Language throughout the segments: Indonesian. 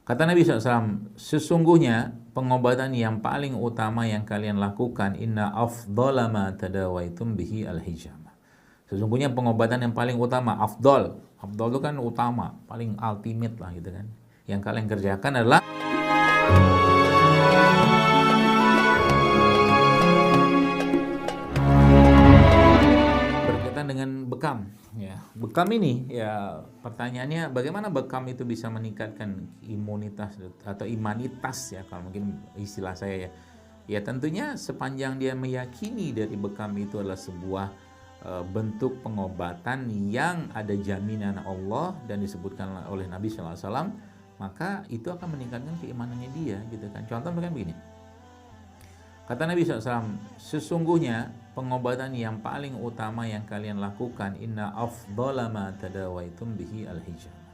Kata Nabi SAW, sesungguhnya pengobatan yang paling utama yang kalian lakukan, inna afdhala ma tadawaitum bihi al-hijamah. Sesungguhnya pengobatan yang paling utama, afdol. Afdol itu kan utama, paling ultimate lah gitu kan. Yang kalian kerjakan adalah berkaitan dengan bekam. Ya, bekam ini ya pertanyaannya bagaimana bekam itu bisa meningkatkan imunitas atau imanitas ya kalau mungkin istilah saya ya. Ya tentunya sepanjang dia meyakini dari bekam itu adalah sebuah bentuk pengobatan yang ada jaminan Allah dan disebutkan oleh Nabi SAW, maka itu akan meningkatkan keimanannya dia gitu kan. Contoh kan begini. Kata Nabi SAW, sesungguhnya pengobatan yang paling utama yang kalian lakukan, inna afdhala ma tadawaitum bihi al-hijamah.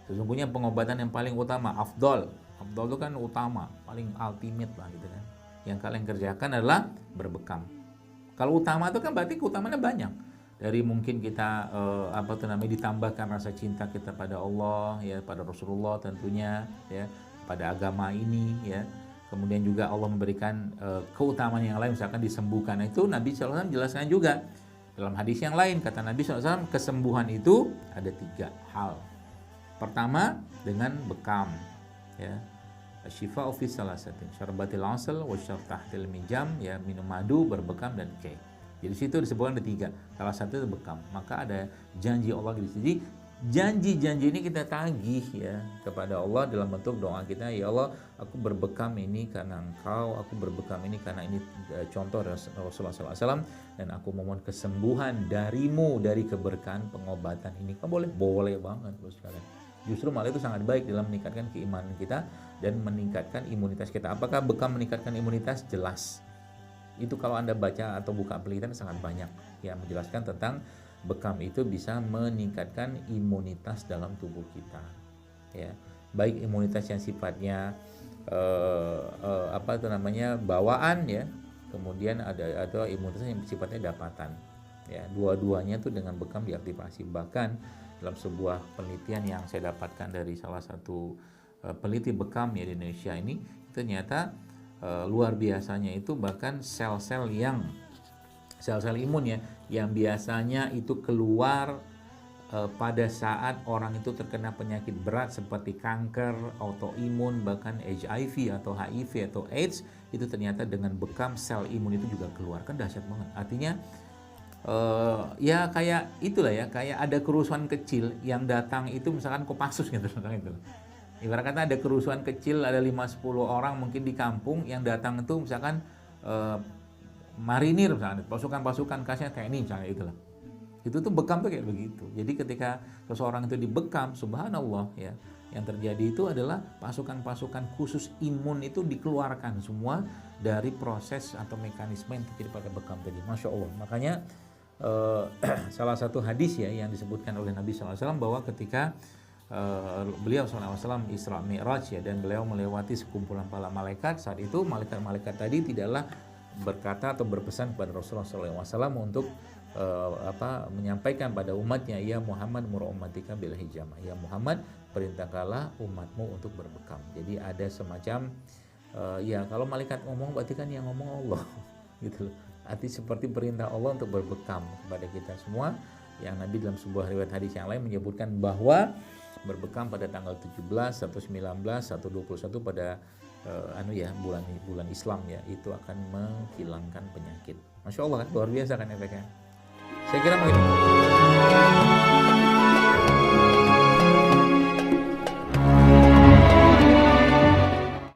Sesungguhnya pengobatan yang paling utama, afdol. Afdol itu kan utama, paling ultimate lah gitu kan. Yang kalian kerjakan adalah berbekam. Kalau utama itu kan berarti keutamaannya banyak. Dari mungkin kita ditambahkan rasa cinta kita pada Allah ya, pada Rasulullah tentunya ya, pada agama ini ya. Kemudian juga Allah memberikan keutamaan yang lain, misalkan disembuhkan. Itu Nabi SAW jelaskan juga dalam hadis yang lain. Kata Nabi SAW, kesembuhan itu ada 3 hal. Pertama dengan bekam ya. Syifa'u fi salasatin, syarbatil asal wa syartahtil mijam, ya minum madu, berbekam dan kek. Jadi situ disebutkan ada 3. Salah satu itu bekam. Maka ada janji Allah di sini. Janji-janji ini kita tagih ya kepada Allah dalam bentuk doa kita, ya Allah, aku berbekam ini karena Engkau, aku berbekam ini karena ini contoh Rasulullah SAW, dan aku memohon kesembuhan darimu dari keberkahan pengobatan ini. Kan boleh banget bos sekalian. Justru malah itu sangat baik dalam meningkatkan keimanan kita dan meningkatkan imunitas kita. Apakah bekam meningkatkan imunitas? Jelas. Itu kalau Anda baca atau buka penelitian sangat banyak yang menjelaskan tentang bekam itu bisa meningkatkan imunitas dalam tubuh kita. Ya, baik imunitas yang sifatnya bawaan ya, kemudian ada imunitas yang sifatnya dapatan. Ya, dua-duanya tuh dengan bekam diaktifasi. Bahkan dalam sebuah penelitian yang saya dapatkan dari salah satu peneliti bekam ya di Indonesia ini, ternyata luar biasanya itu bahkan sel-sel imun ya yang biasanya itu keluar pada saat orang itu terkena penyakit berat seperti kanker, autoimun, bahkan HIV atau HIV atau AIDS, itu ternyata dengan bekam sel imun itu juga keluar. Kan dahsyat banget. Artinya ya kayak itulah ya, kayak ada kerusuhan kecil yang datang itu misalkan Kopassus gitu itu. Ibarat kata ada kerusuhan kecil, ada 5-10 orang mungkin di kampung yang datang itu misalkan marinir misalnya, pasukan khasnya TNI misalnya itulah. Itu tuh bekam tuh kayak begitu. Jadi ketika seseorang itu dibekam, subhanallah ya, yang terjadi itu adalah pasukan-pasukan khusus imun itu dikeluarkan semua dari proses atau mekanisme yang terjadi pada bekam tadi. Masya Allah. Makanya salah satu hadis ya yang disebutkan oleh Nabi SAW bahwa ketika beliau SAW Isra Mi'raj ya, dan beliau melewati sekumpulan para malaikat, saat itu malaikat-malaikat tadi tidaklah berkata atau berpesan kepada Rasulullah SAW untuk menyampaikan pada umatnya, ya Muhammad mur ummatika bil hijamah, ya Muhammad perintahkanlah umatmu untuk berbekam. Jadi ada semacam ya kalau malaikat ngomong berarti kan yang ngomong Allah gitu loh. Arti seperti perintah Allah untuk berbekam kepada kita semua, yang Nabi dalam sebuah riwayat hadis yang lain menyebutkan bahwa berbekam pada tanggal 17 atau 19 atau 21 pada bulan Islam ya, itu akan menghilangkan penyakit. Masya Allah kan, luar biasa kan efeknya. Saya kira mungkin